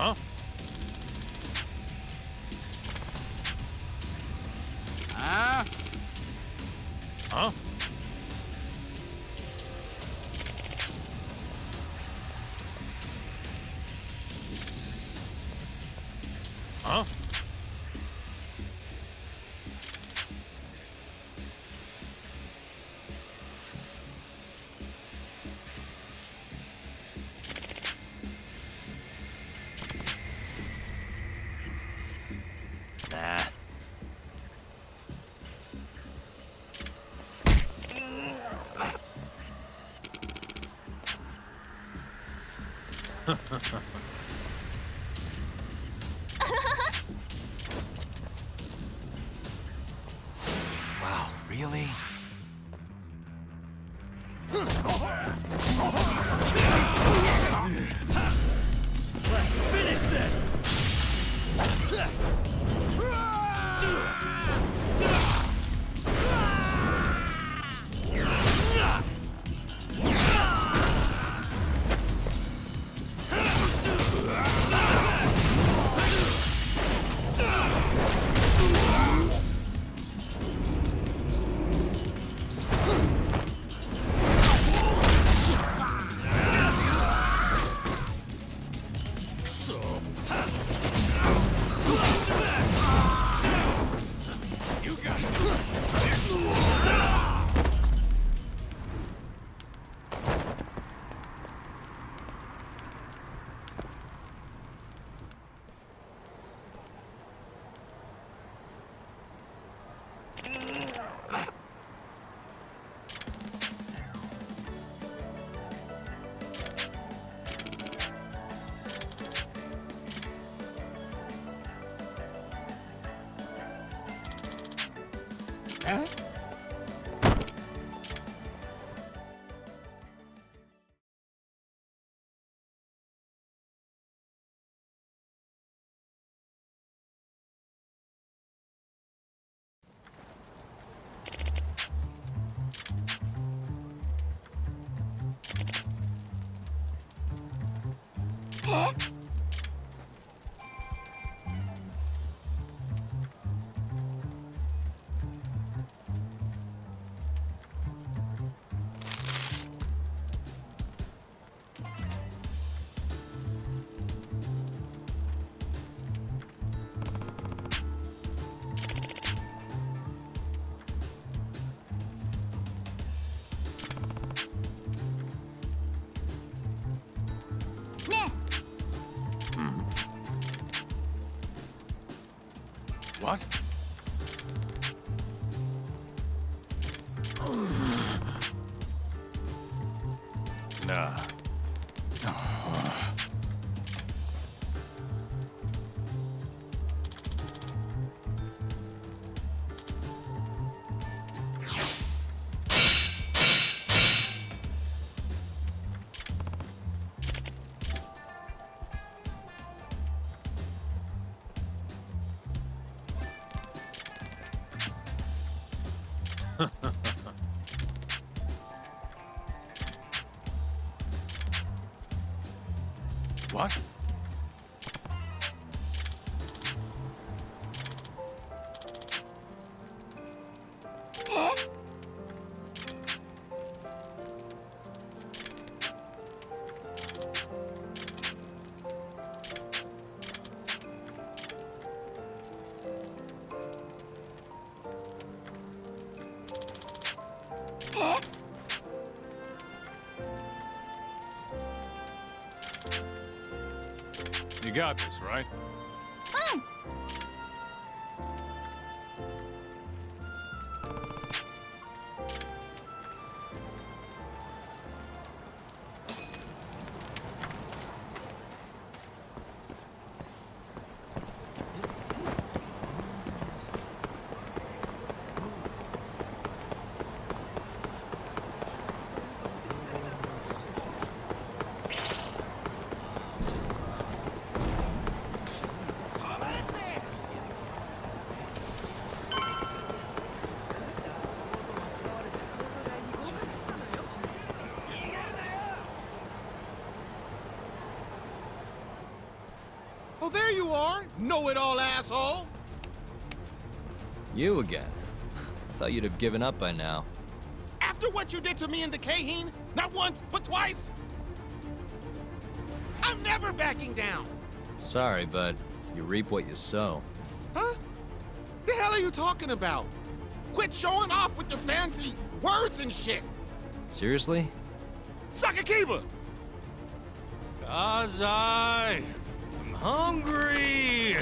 Huh? Huh? Huh? Huh? Nah. Wow, really? Let's finish this! You got Huh? Ne? What? Nah. What? You got this, right? Oh, there you are, know-it-all asshole! You again. I thought you'd have given up by now. After what you did to me in the Kaheen, not once, but twice, I'm never backing down! Sorry, but you reap what you sow. Huh? The hell are you talking about? Quit showing off with your fancy words and shit! Seriously? Sakakiba! Kazai! I'm hungry!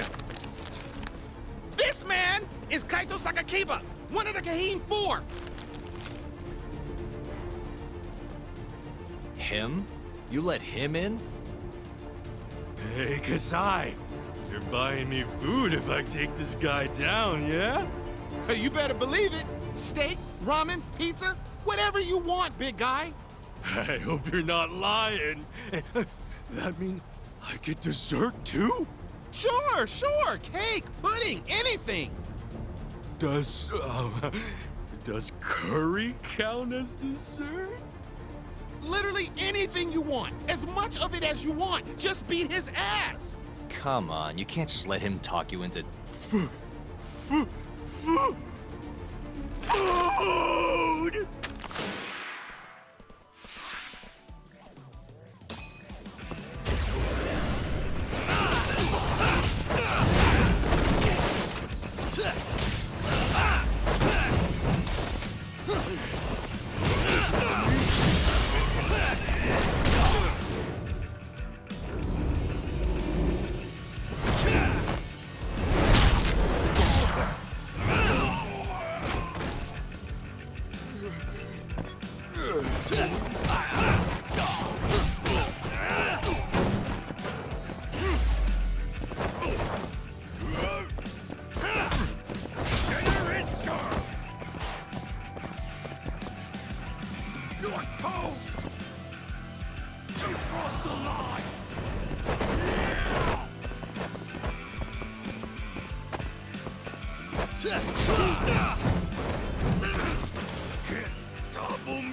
This man is Kaito Sakakiba, one of the Kaheen Four! Him? You let him in? Hey, Kazai! You're buying me food if I take this guy down, yeah? Hey, you better believe it! Steak, ramen, pizza, whatever you want, big guy! I hope you're not lying. That mean I get dessert too? Sure, sure! Cake, pudding, anything! Does curry count as dessert? Literally anything you want, as much of it as you want. Just beat his ass! Come on, you can't just let him talk you into... Food! Can't topple me!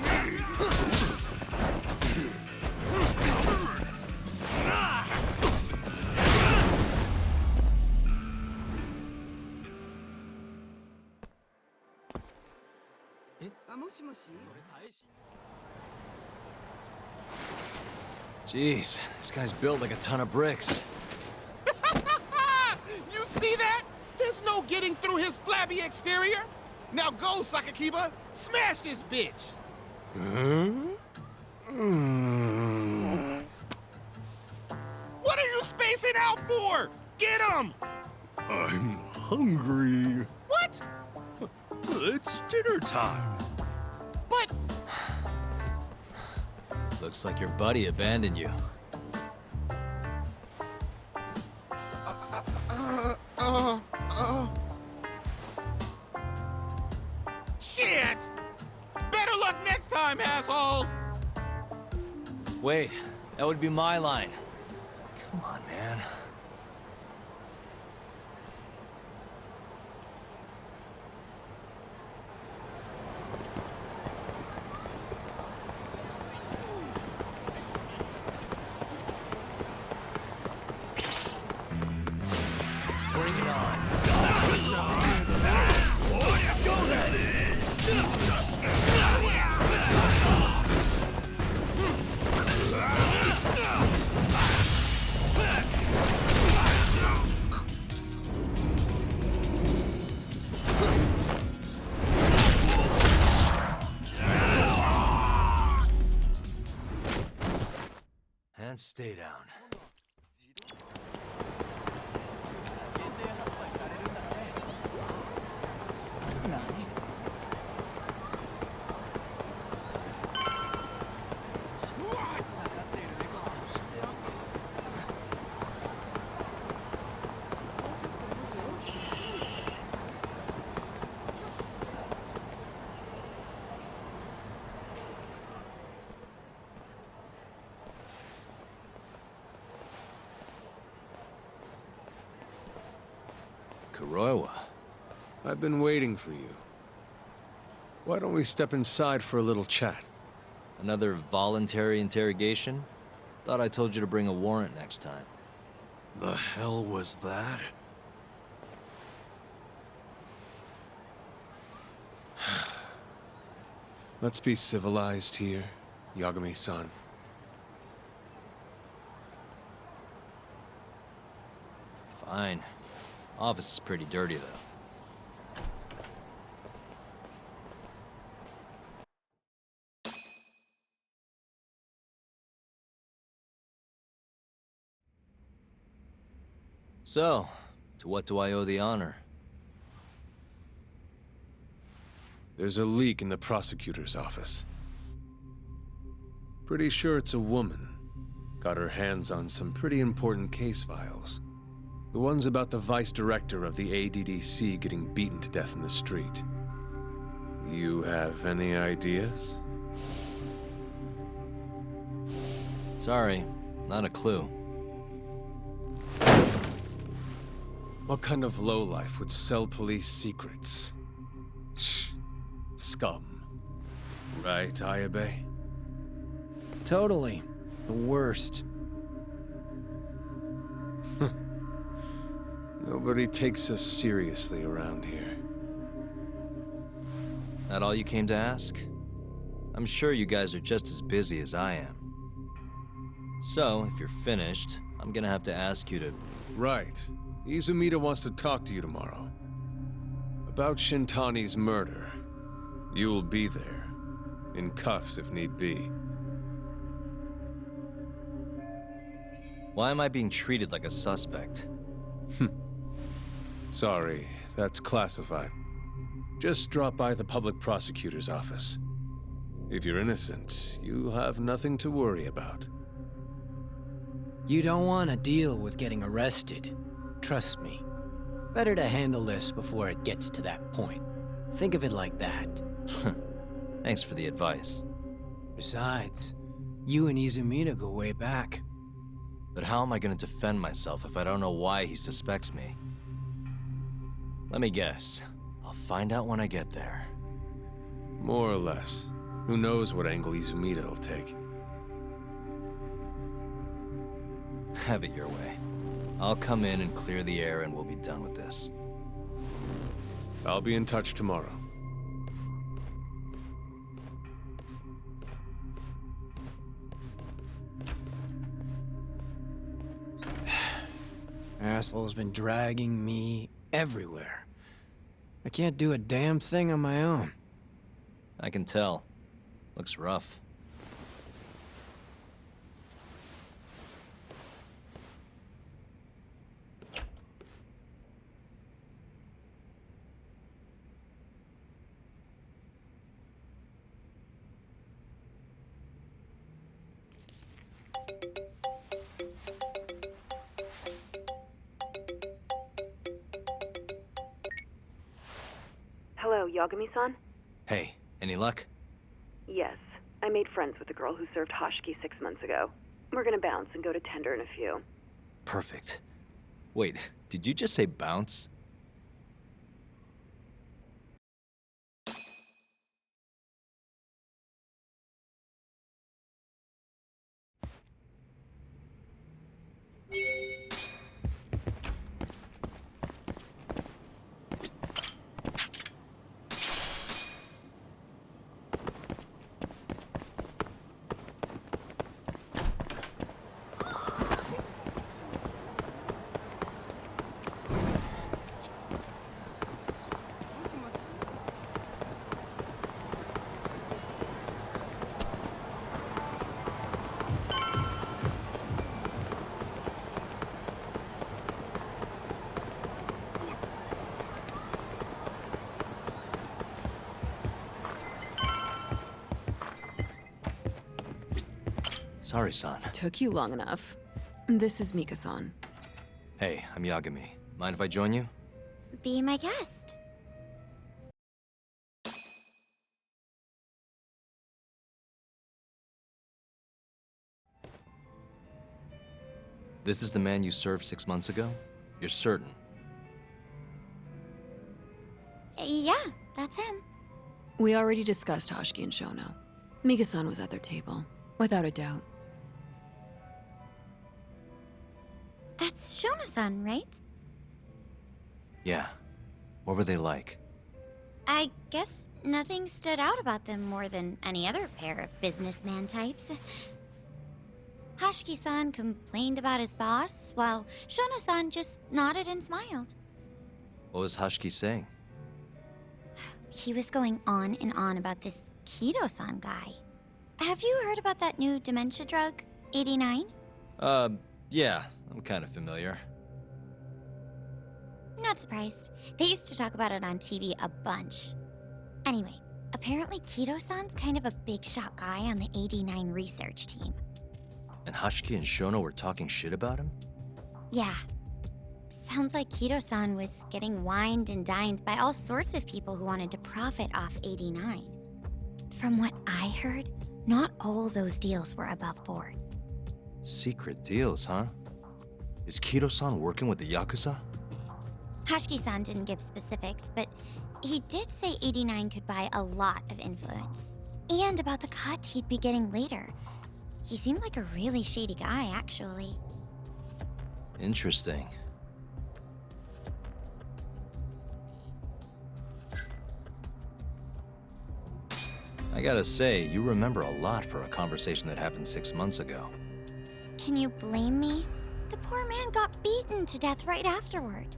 Jeez, this guy's built like a ton of bricks. You see that? There's no getting through his flabby exterior. Now go, Sakakiba. Smash this bitch. What are you spacing out for? Get him! I'm hungry. What? It's dinner time. But Looks like your buddy abandoned you. shit! Better luck next time, asshole! Wait, that would be my line. Come on, man. Bring it on. And stay down. Kuroiwa. I've been waiting for you. Why don't we step inside for a little chat? Another voluntary interrogation? Thought I told you to bring a warrant next time. The hell was that? Let's be civilized here, Yagami-san. Fine. Office is pretty dirty, though. So, to what do I owe the honor? There's a leak in the prosecutor's office. Pretty sure it's a woman. Got her hands on some pretty important case files. The ones about the vice director of the ADDC getting beaten to death in the street. You have any ideas? Sorry, not a clue. What kind of lowlife would sell police secrets? Shh. Scum. Right, Ayabe? Totally. The worst. Nobody takes us seriously around here. That all you came to ask? I'm sure you guys are just as busy as I am. So, if you're finished, I'm gonna have to ask you to... Right. Izumida wants to talk to you tomorrow. About Shintani's murder. You'll be there. In cuffs if need be. Why am I being treated like a suspect? Sorry, that's classified. Just drop by the public prosecutor's office. If you're innocent, you'll have nothing to worry about. You don't want to deal with getting arrested. Trust me. Better to handle this before it gets to that point. Think of it like that. Thanks for the advice. Besides, you and Izumida go way back. But how am I gonna defend myself if I don't know why he suspects me? Let me guess. I'll find out when I get there. More or less. Who knows what angle Izumida will take. Have it your way. I'll come in and clear the air and we'll be done with this. I'll be in touch tomorrow. Asshole's been dragging me everywhere. I can't do a damn thing on my own. I can tell. Looks rough. Hello, Yagami-san? Hey, any luck? Yes. I made friends with the girl who served Hoshiki 6 months ago. We're gonna bounce and go to Tender in a few. Perfect. Wait, did you just say bounce? Sorry, son. Took you long enough. This is Mika-san. Hey, I'm Yagami. Mind if I join you? Be my guest. This is the man you served 6 months ago? You're certain? Yeah, that's him. We already discussed Hoshiki and Shono. Mika-san was at their table, without a doubt. That's Shono-san, right? Yeah. What were they like? I guess nothing stood out about them more than any other pair of businessman types. Hashiki-san complained about his boss, while Shono-san just nodded and smiled. What was Hashiki saying? He was going on and on about this Kido-san guy. Have you heard about that new dementia drug, 89? Yeah, I'm kind of familiar. Not surprised. They used to talk about it on TV a bunch. Anyway, apparently Kido-san's kind of a big shot guy on the 89 research team. And Hashiki and Shono were talking shit about him? Yeah. Sounds like Kido-san was getting wined and dined by all sorts of people who wanted to profit off 89. From what I heard, not all those deals were above board. Secret deals, huh? Is Kido-san working with the Yakuza? Hashiki-san didn't give specifics, but he did say 89 could buy a lot of influence. And about the cut he'd be getting later. He seemed like a really shady guy, actually. Interesting. I gotta say, you remember a lot for a conversation that happened 6 months ago. Can you blame me? The poor man got beaten to death right afterward.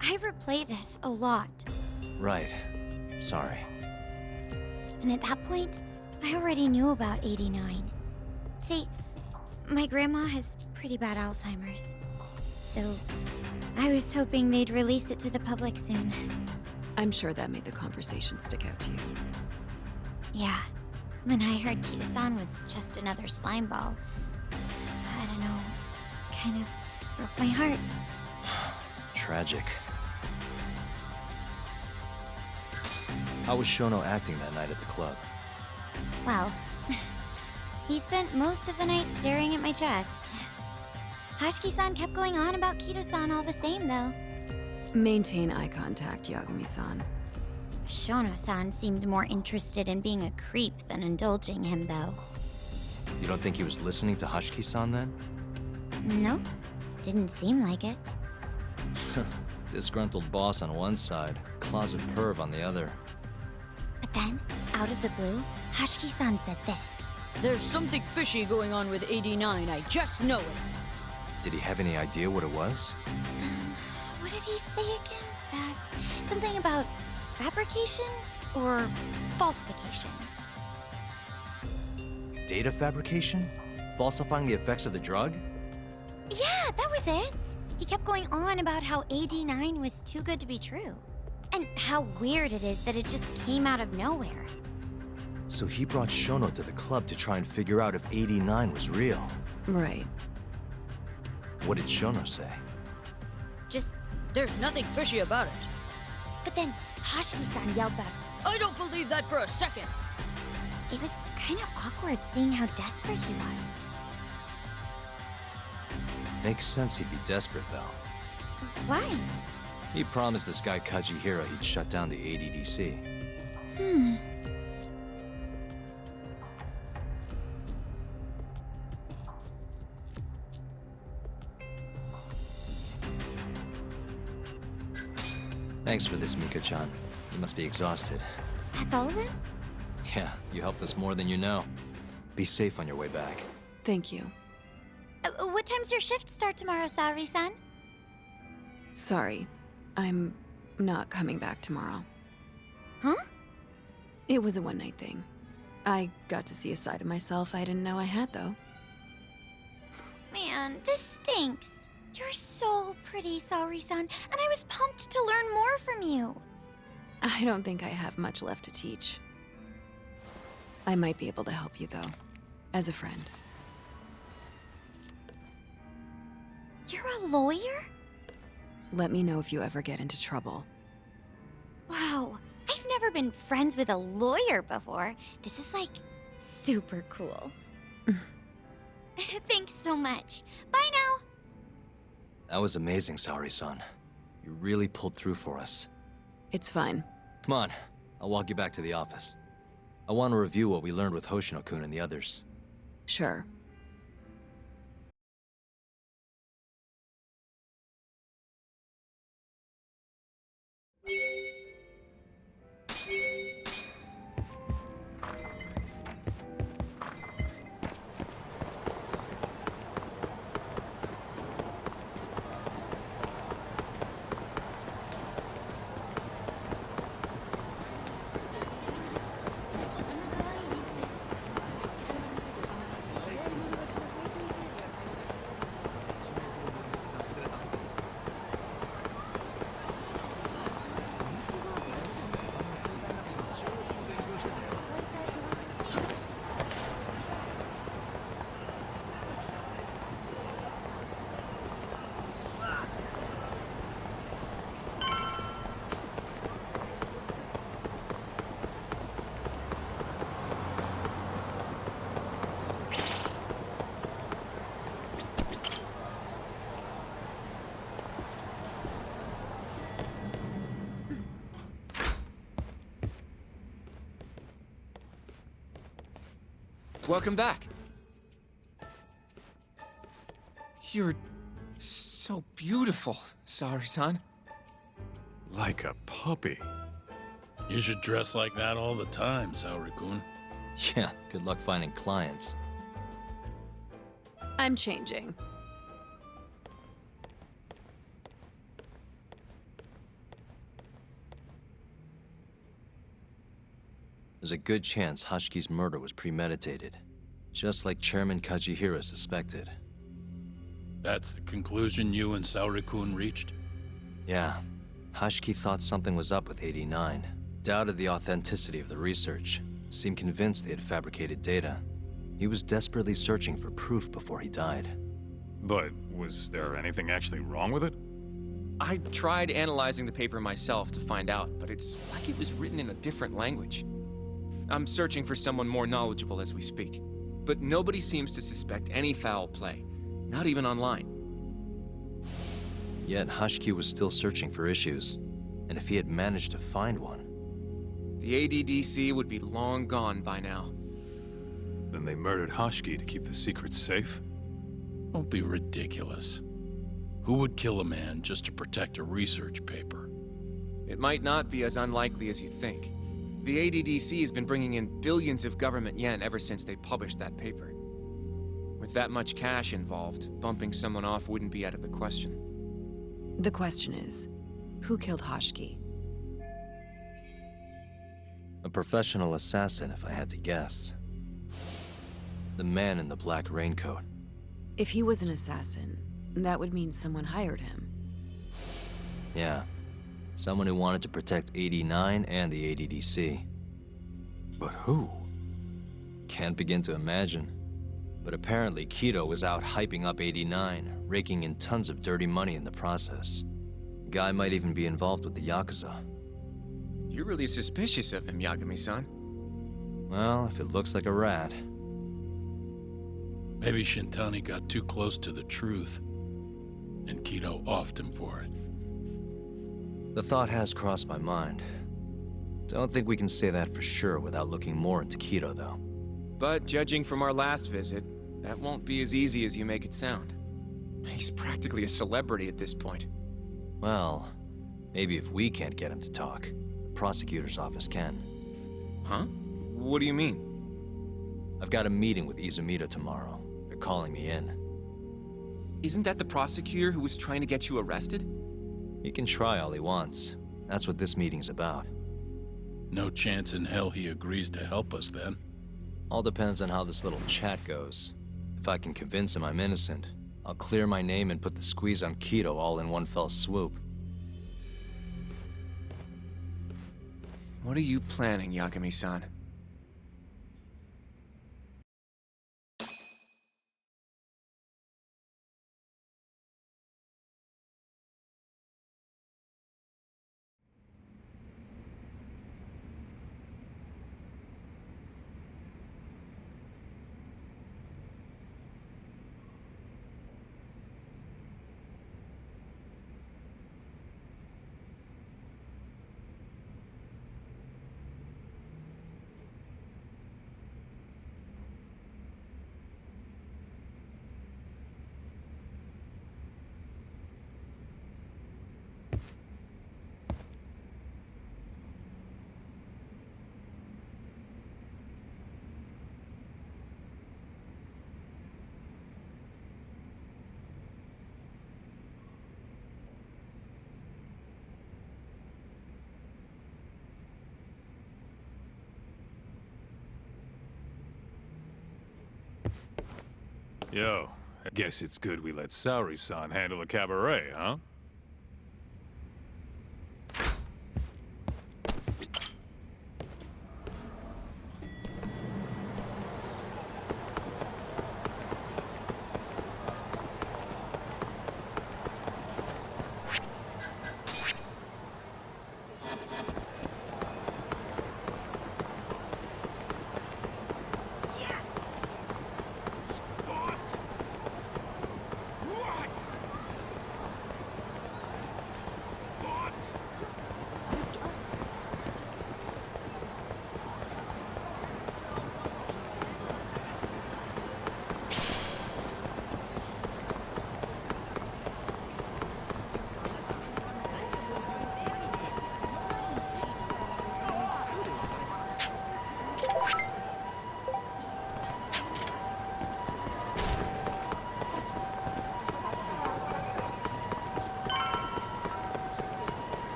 I replay this a lot. Right. Sorry. And at that point, I already knew about 89. See, my grandma has pretty bad Alzheimer's. So, I was hoping they'd release it to the public soon. I'm sure that made the conversation stick out to you. Yeah. When I heard Kido-san was just another slime ball, I don't know, kind of broke my heart. Tragic. How was Shono acting that night at the club? Well, he spent most of the night staring at my chest. Hashiki-san kept going on about Kido-san all the same, though. Maintain eye contact, Yagami-san. Shono-san seemed more interested in being a creep than indulging him, though. You don't think he was listening to Hashiki-san then? Nope. Didn't seem like it. Disgruntled boss on one side, closet perv on the other. But then, out of the blue, Hashiki-san said this. There's something fishy going on with 89, I just know it. Did he have any idea what it was? What did he say again? Something about fabrication or falsification? Data fabrication? Falsifying the effects of the drug? Yeah, that was it. He kept going on about how 89 was too good to be true. And how weird it is that it just came out of nowhere. So he brought Shono to the club to try and figure out if 89 was real. Right. What did Shono say? Just, there's nothing fishy about it. But then Hashiki-san yelled back, I don't believe that for a second. It was kind of awkward seeing how desperate he was. Makes sense he'd be desperate, though. Why? He promised this guy Kajihira he'd shut down the ADDC. Thanks for this, Mika-chan. You must be exhausted. That's all of it? Yeah, you helped us more than you know. Be safe on your way back. Thank you. What time's your shift start tomorrow, Saori-san? Sorry. I'm not coming back tomorrow. Huh? It was a one-night thing. I got to see a side of myself I didn't know I had, though. Man, this stinks. You're so pretty, Saori-san, and I was pumped to learn more from you. I don't think I have much left to teach. I might be able to help you, though, as a friend. You're a lawyer? Let me know if you ever get into trouble. Wow, I've never been friends with a lawyer before. This is, like, super cool. Thanks so much. Bye now. That was amazing, Saori-san. You really pulled through for us. It's fine. Come on, I'll walk you back to the office. I want to review what we learned with Hoshino-kun and the others. Sure. welcome back. You're so beautiful, Saori-san. Like a puppy. You should dress like that all the time, Saori-kun. Yeah, good luck finding clients. I'm changing. There's a good chance Hashki's murder was premeditated, just like Chairman Kajihira suspected. That's the conclusion you and Saori-kun reached? Yeah, Hashki thought something was up with 89, doubted the authenticity of the research, seemed convinced they had fabricated data. He was desperately searching for proof before he died. But was there anything actually wrong with it? I tried analyzing the paper myself to find out, but it's like it was written in a different language. I'm searching for someone more knowledgeable as we speak, but nobody seems to suspect any foul play, not even online. Yet Hashki was still searching for issues, and if he had managed to find one... The ADDC would be long gone by now. Then they murdered Hashki to keep the secret safe? Don't be ridiculous. Who would kill a man just to protect a research paper? It might not be as unlikely as you think. The ADDC has been bringing in billions of government yen ever since they published that paper. With that much cash involved, bumping someone off wouldn't be out of the question. The question is, who killed Hashki? A professional assassin, if I had to guess. The man in the black raincoat. If he was an assassin, that would mean someone hired him. Yeah. Someone who wanted to protect 89 and the ADDC. But who? Can't begin to imagine. But apparently Kido was out hyping up 89, raking in tons of dirty money in the process. Guy might even be involved with the Yakuza. You're really suspicious of him, Yagami-san. Well, if it looks like a rat. Maybe Shintani got too close to the truth, and Kido offed him for it. The thought has crossed my mind. Don't think we can say that for sure without looking more into Kido, though. But judging from our last visit, that won't be as easy as you make it sound. He's practically a celebrity at this point. Well, maybe if we can't get him to talk, the prosecutor's office can. Huh? What do you mean? I've got a meeting with Izumito tomorrow. They're calling me in. Isn't that the prosecutor who was trying to get you arrested? He can try all he wants. That's what this meeting's about. No chance in hell he agrees to help us then. All depends on how this little chat goes. If I can convince him I'm innocent, I'll clear my name and put the squeeze on Kido all in one fell swoop. What are you planning, Yagami-san? Yo, I guess it's good we let Saori-san handle the cabaret, huh?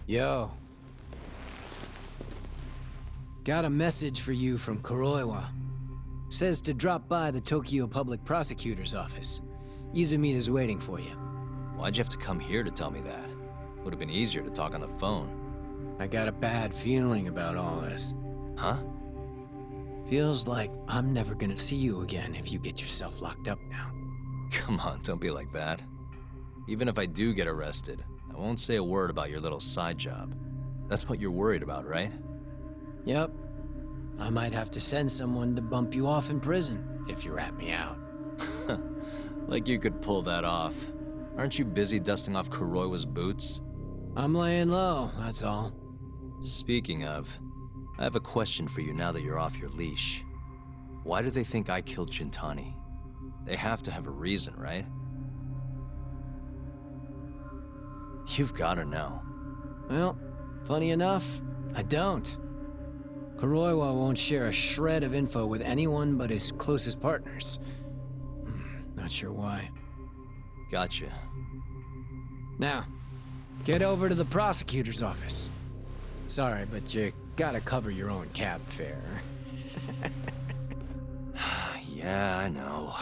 Yo. Got a message for you from Kuroiwa. Says to drop by the Tokyo Public Prosecutor's office. Izumita's waiting for you. Why'd you have to come here to tell me that? Would have been easier to talk on the phone. I got a bad feeling about all this. Huh? Feels like I'm never gonna see you again if you get yourself locked up now. Come on, don't be like that. Even if I do get arrested, I won't say a word about your little side job. That's what you're worried about, right? Yep. I might have to send someone to bump you off in prison if you rat me out. Like you could pull that off. Aren't you busy dusting off Kuroiwa's boots? I'm laying low, that's all. Speaking of, I have a question for you now that you're off your leash. Why do they think I killed Shintani? They have to have a reason, right? You've gotta know. Well, funny enough, I don't. Kuroiwa won't share a shred of info with anyone but his closest partners. Not sure why. Gotcha. Now, get over to the prosecutor's office. Sorry, but you gotta cover your own cab fare. Yeah, I know.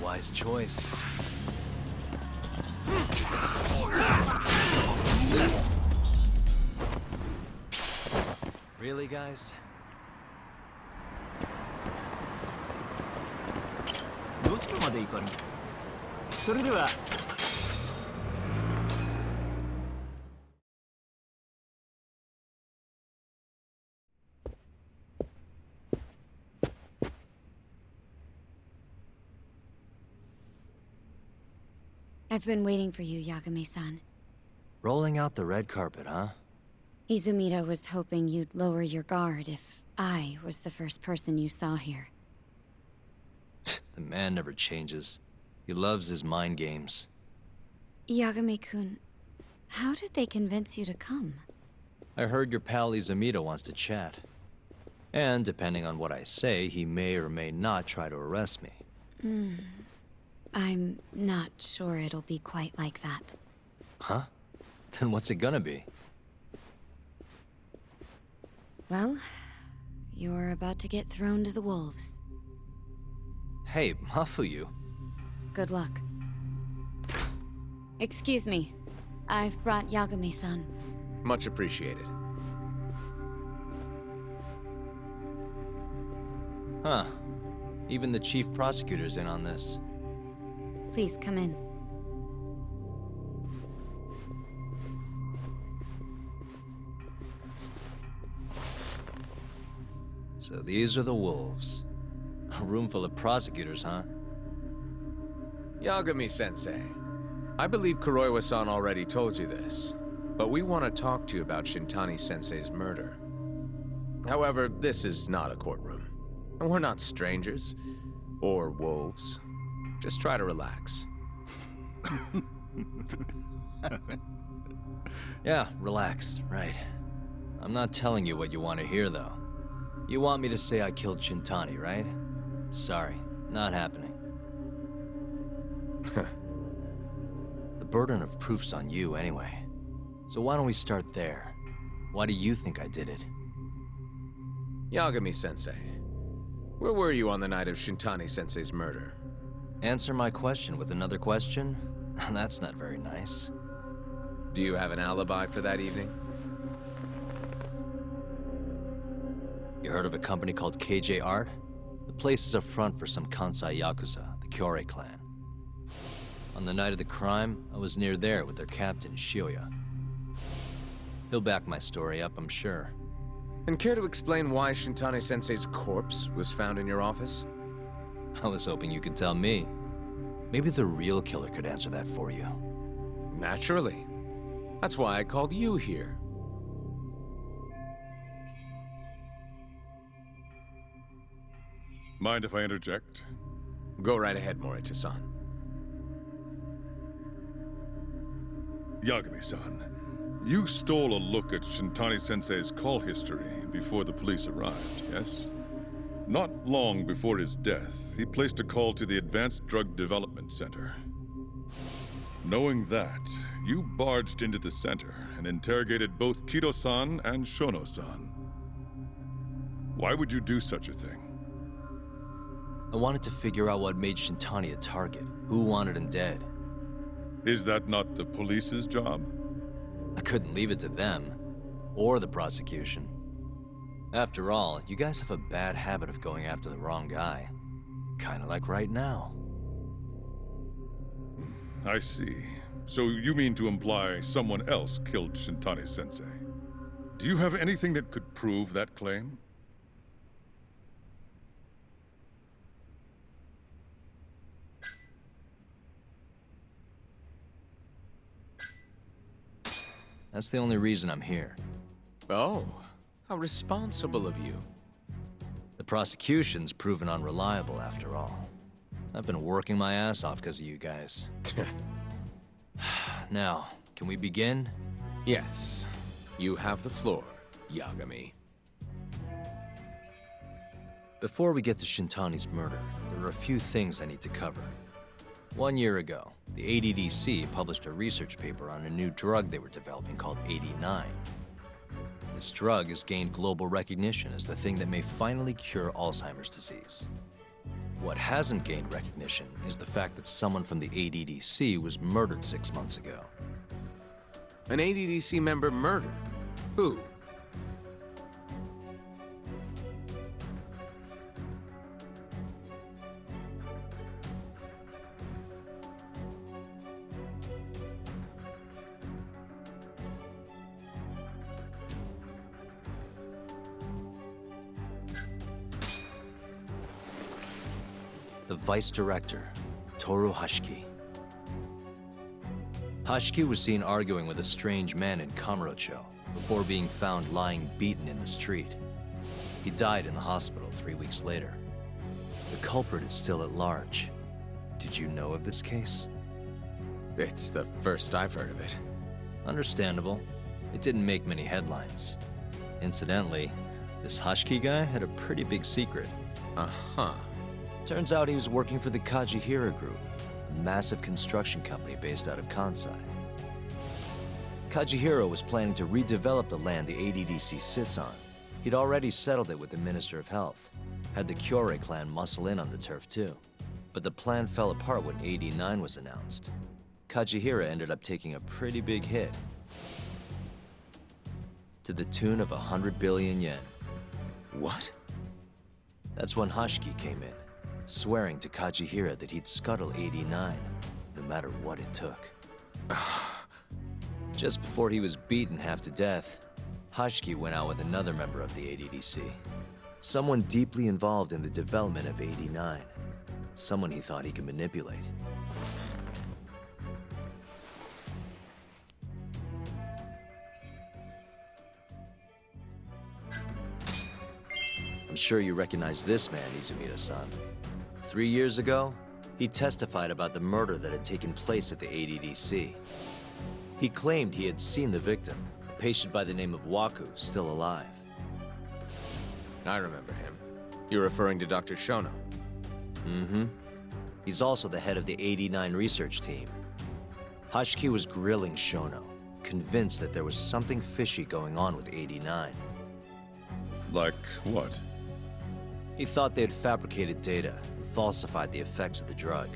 Wise choice. Really, guys? I've been waiting for you, Yagami-san. Rolling out the red carpet, huh? Izumita was hoping you'd lower your guard if I was the first person you saw here. The man never changes. He loves his mind games. Yagami-kun, how did they convince you to come? I heard your pal Izumita wants to chat. And depending on what I say, he may or may not try to arrest me. I'm not sure it'll be quite like that. Huh? Then what's it gonna be? Well, you're about to get thrown to the wolves. Hey, Mafuyu. Good luck. Excuse me. I've brought Yagami-san. Much appreciated. Huh. Even the chief prosecutor's in on this. Please come in. So these are the wolves. A room full of prosecutors, huh? Yagami-sensei, I believe Kuroiwa-san already told you this, but we want to talk to you about Shintani-sensei's murder. However, this is not a courtroom. And we're not strangers, or wolves. Just try to relax. Yeah, relax, right. I'm not telling you what you want to hear, though. You want me to say I killed Shintani, right? Sorry, not happening. The burden of proof's on you, anyway. So why don't we start there? Why do you think I did it? Yagami-sensei, where were you on the night of Shintani-sensei's murder? Answer my question with another question? That's not very nice. Do you have an alibi for that evening? You heard of a company called KJ Art? The place is a front for some Kansai Yakuza, the Kyorei clan. On the night of the crime, I was near there with their captain, Shioya. He'll back my story up, I'm sure. And care to explain why Shintani-sensei's corpse was found in your office? I was hoping you could tell me. Maybe the real killer could answer that for you. Naturally. That's why I called you here. Mind if I interject? Go right ahead, Morita-san. Yagami-san, you stole a look at Shintani-sensei's call history before the police arrived, yes? Not long before his death, he placed a call to the Advanced Drug Development Center. Knowing that, you barged into the center and interrogated both Kido-san and Shono-san. Why would you do such a thing? I wanted to figure out what made Shintani a target, who wanted him dead. Is that not the police's job? I couldn't leave it to them, or the prosecution. After all, you guys have a bad habit of going after the wrong guy. Kinda like right now. I see. So you mean to imply someone else killed Shintani-sensei? Do you have anything that could prove that claim? That's the only reason I'm here. Oh, how responsible of you. The prosecution's proven unreliable, after all. I've been working my ass off because of you guys. Now, can we begin? Yes. You have the floor, Yagami. Before we get to Shintani's murder, there are a few things I need to cover. 1 year ago, the ADDC published a research paper on a new drug they were developing called 89. This drug has gained global recognition as the thing that may finally cure Alzheimer's disease. What hasn't gained recognition is the fact that someone from the ADDC was murdered 6 months ago. An ADDC member murdered? Who? The vice director, Toru Hashiki. Hashiki was seen arguing with a strange man in Kamurocho before being found lying beaten in the street. He died in the hospital 3 weeks later. The culprit is still at large. Did you know of this case? It's the first I've heard of it. Understandable. It didn't make many headlines. Incidentally, this Hashiki guy had a pretty big secret. Uh-huh. Turns out he was working for the Kajihira Group, a massive construction company based out of Kansai. Kajihira was planning to redevelop the land the ADDC sits on. He'd already settled it with the Minister of Health, had the Kyorei clan muscle in on the turf too. But the plan fell apart when 89 was announced. Kajihira ended up taking a pretty big hit, to the tune of 100 billion yen. What? That's when Hashiki came in, swearing to Kajihira that he'd scuttle 89, no matter what it took. Just before he was beaten half to death, Hashiki went out with another member of the ADDC. Someone deeply involved in the development of 89. Someone he thought he could manipulate. I'm sure you recognize this man, Izumida-san. 3 years ago, he testified about the murder that had taken place at the ADDC. He claimed he had seen the victim, a patient by the name of Waku, still alive. I remember him. You're referring to Dr. Shono? Mm-hmm. He's also the head of the 89 research team. Hashiki was grilling Shono, convinced that there was something fishy going on with 89. Like what? He thought they had fabricated data and falsified the effects of the drug.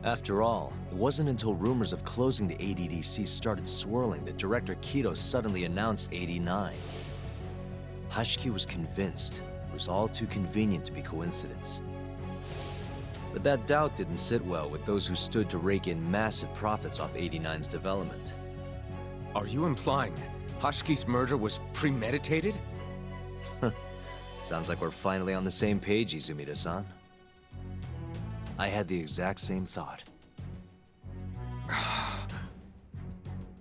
After all, it wasn't until rumors of closing the ADDC started swirling that Director Kido suddenly announced 89. Hashiki was convinced it was all too convenient to be coincidence. But that doubt didn't sit well with those who stood to rake in massive profits off 89's development. Are you implying Hashiki's murder was premeditated? Sounds like we're finally on the same page, Izumida-san. I had the exact same thought.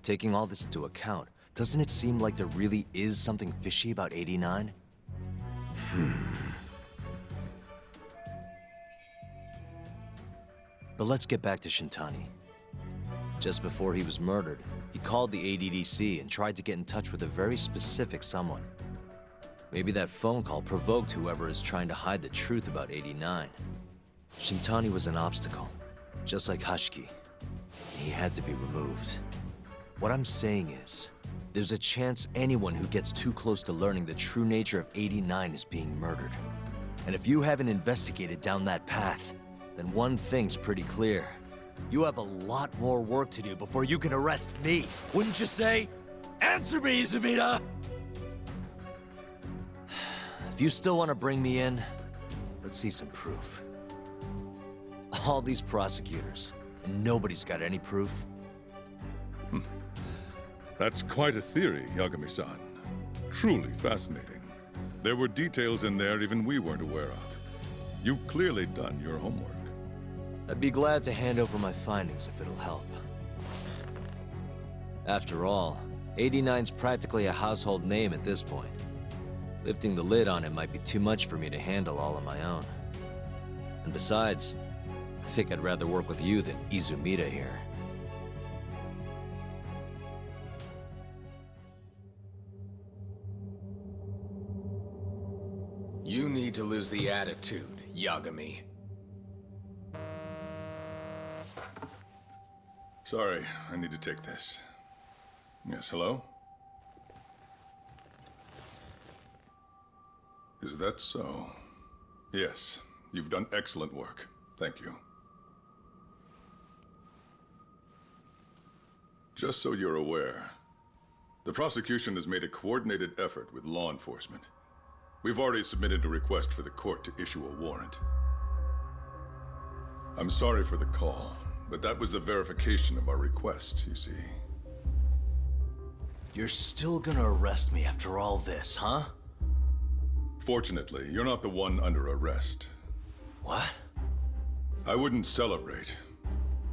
Taking all this into account, doesn't it seem like there really is something fishy about 89? But let's get back to Shintani. Just before he was murdered, he called the ADDC and tried to get in touch with a very specific someone. Maybe that phone call provoked whoever is trying to hide the truth about 89. Shintani was an obstacle, just like Hashiki. He had to be removed. What I'm saying is, there's a chance anyone who gets too close to learning the true nature of 89 is being murdered. And if you haven't investigated down that path, then one thing's pretty clear. You have a lot more work to do before you can arrest me, wouldn't you say? Answer me, Izumida! If you still want to bring me in, let's see some proof. All these prosecutors, and nobody's got any proof. That's quite a theory, Yagami-san. Truly fascinating. There were details in there even we weren't aware of. You've clearly done your homework. I'd be glad to hand over my findings if it'll help. After all, 89's practically a household name at this point. Lifting the lid on it might be too much for me to handle all on my own. And besides, I think I'd rather work with you than Izumida here. You need to lose the attitude, Yagami. Sorry, I need to take this. Yes, hello? Is that so? Yes, you've done excellent work. Thank you. Just so you're aware, the prosecution has made a coordinated effort with law enforcement. We've already submitted a request for the court to issue a warrant. I'm sorry for the call, but that was the verification of our request, you see. You're still gonna arrest me after all this, huh? Fortunately, you're not the one under arrest. What? I wouldn't celebrate.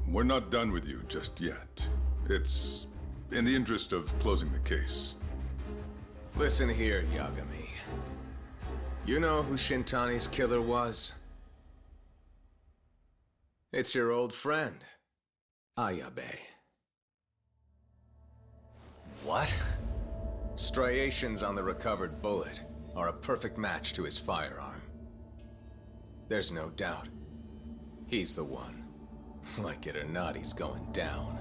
We're not done with you just yet. It's in the interest of closing the case. Listen here, Yagami. You know who Shintani's killer was? It's your old friend, Ayabe. What? Striations on the recovered bullet are a perfect match to his firearm. There's no doubt. He's the one. Like it or not, he's going down.